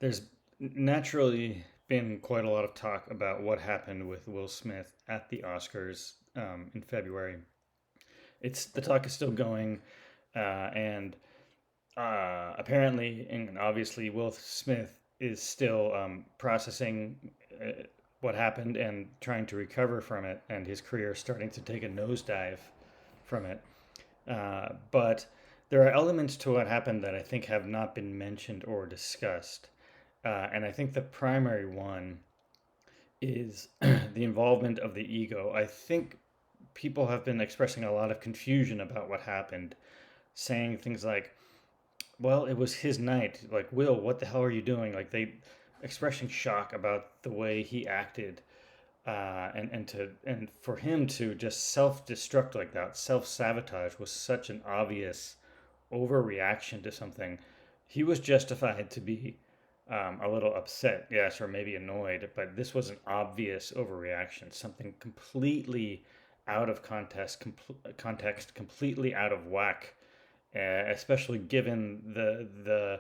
There's naturally been quite a lot of talk about what happened with Will Smith at the Oscars in February. It's the talk is still going, and apparently and obviously, Will Smith is still processing what happened and trying to recover from it, and his career is starting to take a nosedive from it. But there are elements to what happened that I think have not been mentioned or discussed. And I think the primary one is the involvement of the ego. I think people have been expressing a lot of confusion about what happened, saying things like, well, it was his night. Like, Will, what the hell are you doing? Like, they expressing shock about the way he acted. And for him to just self-destruct like that, self-sabotage was such an obvious overreaction to something. He was justified to be a little upset, yes, or maybe annoyed, but this was an obvious overreaction, something completely out of context, completely out of whack, especially given the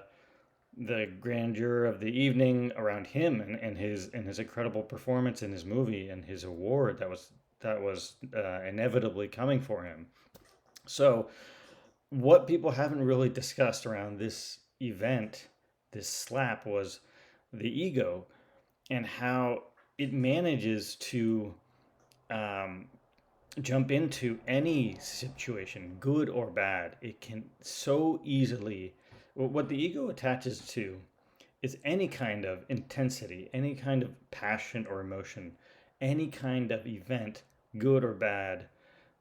grandeur of the evening around him and his incredible performance in his movie and his award that was inevitably coming for him. So what people haven't really discussed around this event, this slap, was the ego and how it manages to um, jump into any situation, good or bad. It can so easily, what the ego attaches to is any kind of intensity, any kind of passion or emotion, any kind of event, good or bad.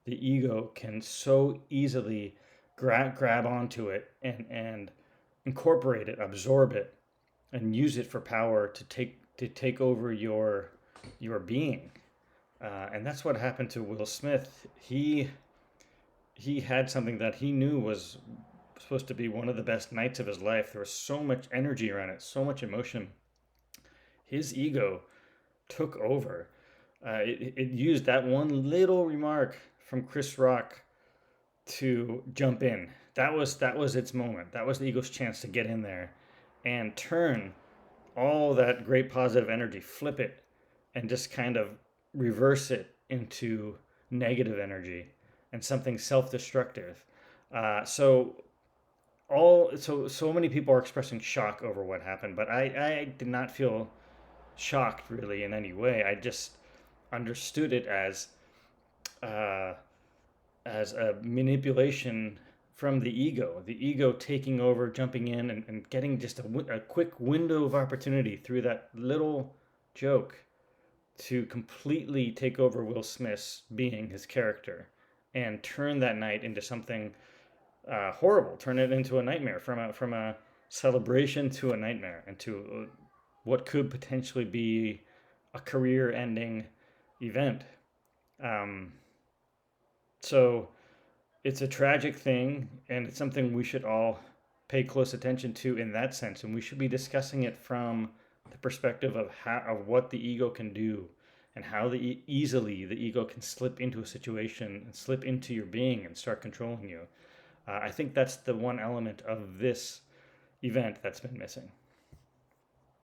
The ego can so easily grab onto it and incorporate it, absorb it, and use it for power to take over your being. And that's what happened to Will Smith. He had something that he knew was supposed to be one of the best nights of his life. There was so much energy around it, so much emotion. His ego took over. It used that one little remark from Chris Rock to jump in. That was its moment. That was the ego's chance to get in there and turn all that great positive energy, flip it, and just kind of reverse it into negative energy and something self-destructive. So many people are expressing shock over what happened, but I did not feel shocked really in any way. I just understood it uh, as a manipulation from the ego taking over, jumping in, and getting just a quick window of opportunity through that little joke to completely take over Will Smith's being, his character, and turn that night into something horrible, turn it into a nightmare, from a celebration to a nightmare, and to what could potentially be a career-ending event. Um, so it's a tragic thing, and it's something we should all pay close attention to in that sense, and we should be discussing it from the perspective of what the ego can do and how easily the ego can slip into a situation and slip into your being and start controlling you. I think that's the one element of this event that's been missing.